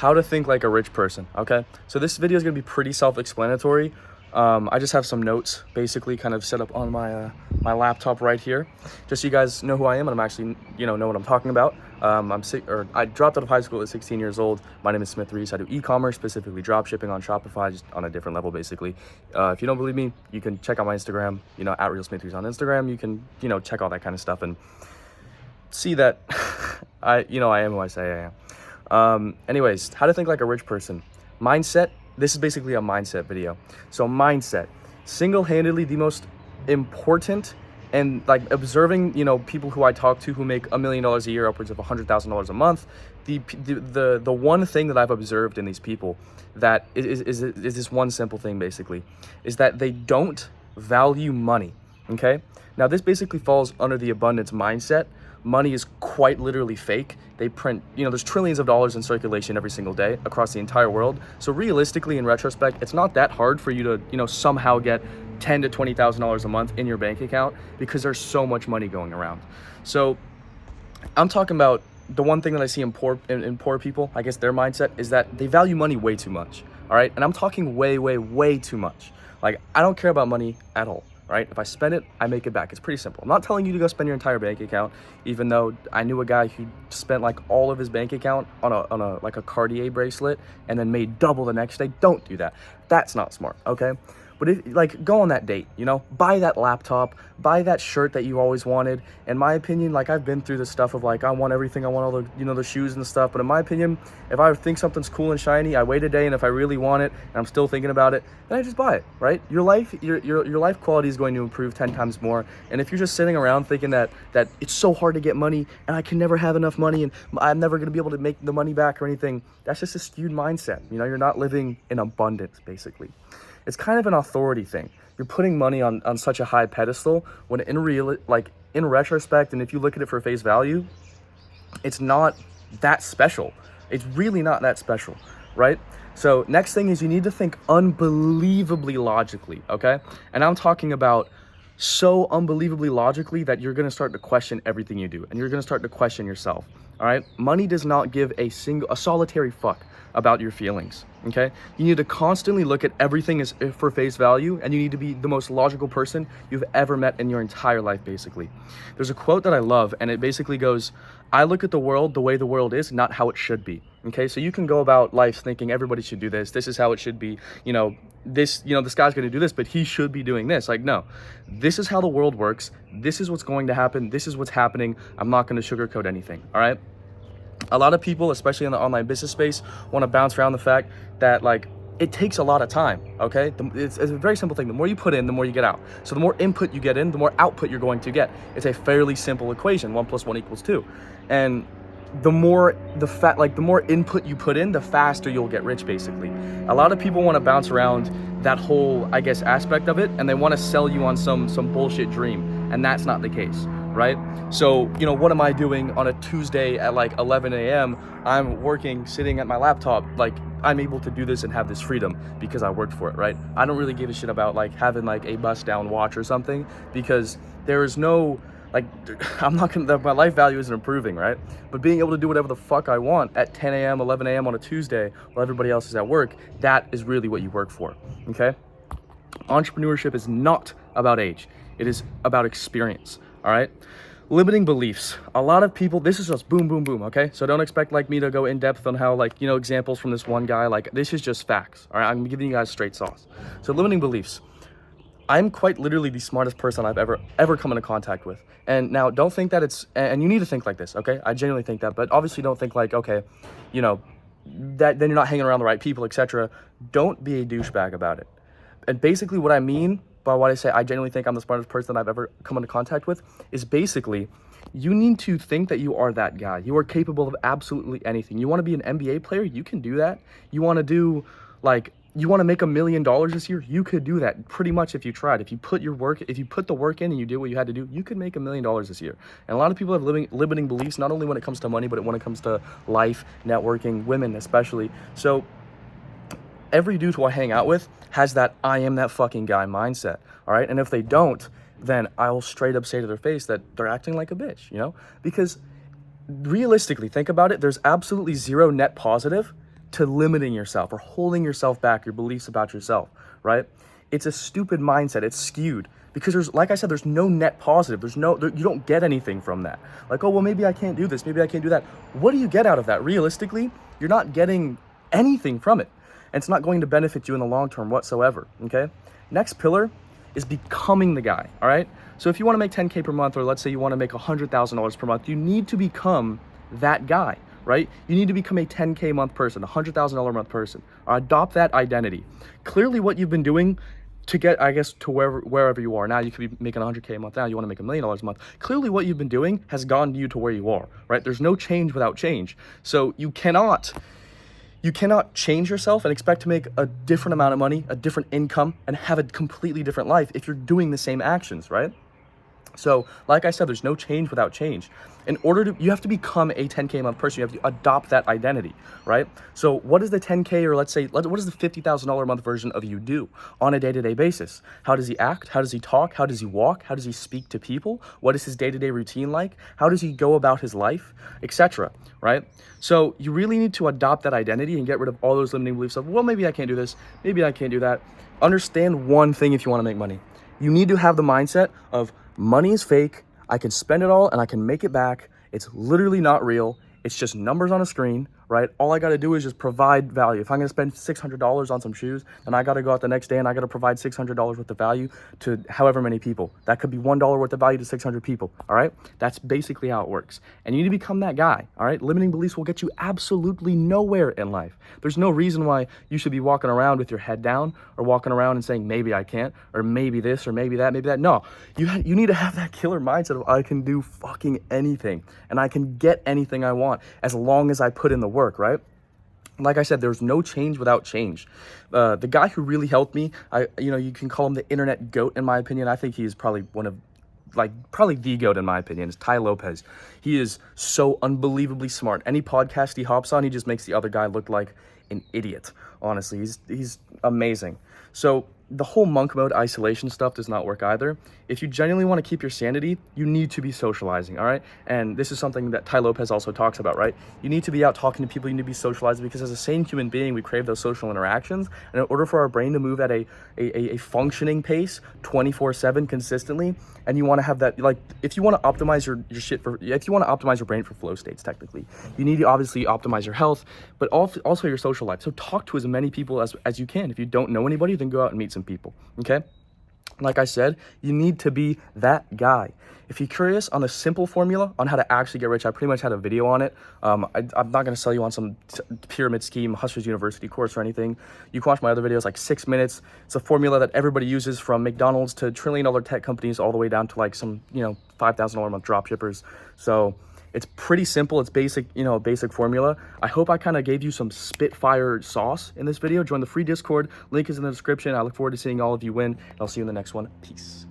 how to think like a rich person, okay? So this video is gonna be pretty self-explanatory. I just have some notes basically kind of set up on my my laptop right here, just so you guys know who I am and I'm actually, know what I'm talking about. I dropped out of high school at 16 years old. My name is Smith Reese. I do e-commerce, specifically drop shipping on Shopify, just on a different level basically. If you don't believe me, you can check out my Instagram, at RealSmithReese on Instagram. You can, check all that kind of stuff and see that I am who I say I am. Anyways, how to think like a rich person. Mindset. This is basically a mindset video. So mindset, single-handedly the most important, and like observing, people who I talk to who make $1 million a year, upwards of $100,000 a month. The one thing that I've observed in these people that is this one simple thing basically, is that they don't value money. Okay. Now this basically falls under the abundance mindset. Money is quite literally fake. They print, there's trillions of dollars in circulation every single day across the entire world. So realistically, in retrospect, it's not that hard for you to, somehow get $10,000 to $20,000 a month in your bank account, because there's so much money going around. So I'm talking about the one thing that I see in poor people, I guess their mindset is that they value money way too much. All right. And I'm talking way too much. Like, I don't care about money at all. Right? If I spend it, I make it back. It's pretty simple. I'm not telling you to go spend your entire bank account, even though I knew a guy who spent like all of his bank account on a Cartier bracelet and then made double the next day. Don't do that. That's not smart, okay? But if, go on that date, buy that laptop, buy that shirt that you always wanted. In my opinion, like, I've been through this stuff of like, I want everything. I want all the, the shoes and stuff. But in my opinion, if I think something's cool and shiny, I wait a day. And if I really want it and I'm still thinking about it, then I just buy it, right? Your life quality is going to improve 10 times more. And if you're just sitting around thinking that it's so hard to get money and I can never have enough money and I'm never going to be able to make the money back or anything, that's just a skewed mindset. You're not living in abundance, basically. It's kind of an authority thing. You're putting money on such a high pedestal when in retrospect, and if you look at it for face value, it's not that special. It's really not that special, right? So next thing is you need to think unbelievably logically, okay? And I'm talking about so unbelievably logically that you're going to start to question everything you do, and you're going to start to question yourself. All right? Money does not give a solitary fuck about your feelings, okay? You need to constantly look at everything as for face value, and you need to be the most logical person you've ever met in your entire life, basically. There's a quote that I love, and it basically goes, I look at the world the way the world is, not how it should be. Okay, so you can go about life thinking everybody should do this. This is how it should be. This guy's going to do this, but he should be doing this. Like, no, this is how the world works. This is what's going to happen. This is what's happening. I'm not going to sugarcoat anything. All right. A lot of people, especially in the online business space, want to bounce around the fact that, like, it takes a lot of time, okay? It's a very simple thing. The more you put in, the more you get out. So the more input you get in, the more output you're going to get. It's a fairly simple equation, 1 + 1 = 2. And the more input you put in, the faster you'll get rich, basically. A lot of people want to bounce around that whole, I guess, aspect of it, and they want to sell you on some bullshit dream, and that's not the case, right? So, what am I doing on a Tuesday at like 11 a.m.? I'm working, sitting at my laptop, like, I'm able to do this and have this freedom because I worked for it, right? I don't really give a shit about like having like a bust down watch or something, because there is no, like, my life value isn't improving, right? But being able to do whatever the fuck I want at 10 a.m., 11 a.m. on a Tuesday while everybody else is at work, that is really what you work for, okay? Entrepreneurship is not about age. It is about experience, all right? Limiting beliefs. A lot of people, this is just boom, boom, boom, okay? So don't expect like me to go in depth on how, like, examples from this one guy. Like, this is just facts, all right? I'm giving you guys straight sauce. So limiting beliefs. I'm quite literally the smartest person I've ever come into contact with. And now don't think that and you need to think like this, okay? I genuinely think that, but obviously don't think like, okay, that then you're not hanging around the right people, etc. Don't be a douchebag about it. And basically what I mean by what I say, I genuinely think I'm the smartest person I've ever come into contact with, is basically you need to think that you are that guy. You are capable of absolutely anything. You want to be an NBA player? You can do that. You want to do you want to make $1 million this year? You could do that pretty much if you tried. If you put the work in and you did what you had to do, you could make $1 million this year. And a lot of people have limiting beliefs, not only when it comes to money, but when it comes to life, networking, women especially. So every dude who I hang out with has that I am that fucking guy mindset, all right? And if they don't, then I'll straight up say to their face that they're acting like a bitch, because realistically, think about it, there's absolutely zero net positive to limiting yourself or holding yourself back, your beliefs about yourself, right? It's a stupid mindset. It's skewed because like I said, there's no net positive. You don't get anything from that. Like, oh, well, maybe I can't do this. Maybe I can't do that. What do you get out of that? Realistically, you're not getting anything from it. And it's not going to benefit you in the long term whatsoever, okay? Next pillar is becoming the guy, all right? So if you want to make 10K per month, or let's say you want to make $100,000 per month, you need to become that guy, right? You need to become a 10K month person, $100,000 a month person, or adopt that identity. Clearly what you've been doing to get, I guess, to wherever you are now, you could be making 100K a month now, you want to make $1 million a month. Clearly what you've been doing has gotten you to where you are, right? There's no change without change. So you cannot change yourself and expect to make a different amount of money, a different income, and have a completely different life if you're doing the same actions, right? So, like I said, there's no change without change. You have to become a 10K a month person. You have to adopt that identity, right? So what does the 10K, or what does the $50,000 a month version of you do on a day-to-day basis? How does he act? How does he talk? How does he walk? How does he speak to people? What is his day-to-day routine like? How does he go about his life, etc., right? So you really need to adopt that identity and get rid of all those limiting beliefs of, well, maybe I can't do this. Maybe I can't do that. Understand one thing if you want to make money. You need to have the mindset of money is fake. I can spend it all and I can make it back. It's literally not real. It's just numbers on a screen, right? All I got to do is just provide value. If I'm going to spend $600 on some shoes, then I got to go out the next day and I got to provide $600 worth of value to however many people. That could be $1 worth of value to 600 people, all right? That's basically how it works. And you need to become that guy, all right? Limiting beliefs will get you absolutely nowhere in life. There's no reason why you should be walking around with your head down or walking around and saying, maybe I can't, or maybe this, or maybe that, maybe that. No, you need to have that killer mindset of, I can do fucking anything and I can get anything I want as long as I put in the work, right? Like I said, there's no change without change. The guy who really helped me, you can call him the internet GOAT in my opinion. I think he's probably probably the GOAT in my opinion, is Tai Lopez. He is so unbelievably smart. Any podcast he hops on, he just makes the other guy look like an idiot. Honestly, he's amazing. So the whole monk mode isolation stuff does not work either. If you genuinely want to keep your sanity, you need to be socializing, all right? And this is something that Tai Lopez also talks about, right? You need to be out talking to people, you need to be socializing, because as a sane human being, we crave those social interactions. And in order for our brain to move at a functioning pace 24/7 consistently, and you want to have that, like, if you want to optimize if you want to optimize your brain for flow states, technically, you need to obviously optimize your health, but also your social life. So talk to as many people as you can. If you don't know anybody, then go out and meet some people, okay? Like I said, you need to be that guy. If you're curious on the simple formula on how to actually get rich, I pretty much had a video on it. I'm not going to sell you on some pyramid scheme, Hustlers University course or anything. You can watch my other videos, like 6 minutes. It's a formula that everybody uses, from McDonald's to trillion-dollar tech companies, all the way down to like some, $5,000 a month drop shippers. So it's pretty simple. It's basic, a basic formula. I hope I kind of gave you some Spitfire sauce in this video. Join the free Discord. Link is in the description. I look forward to seeing all of you win. And I'll see you in the next one. Peace.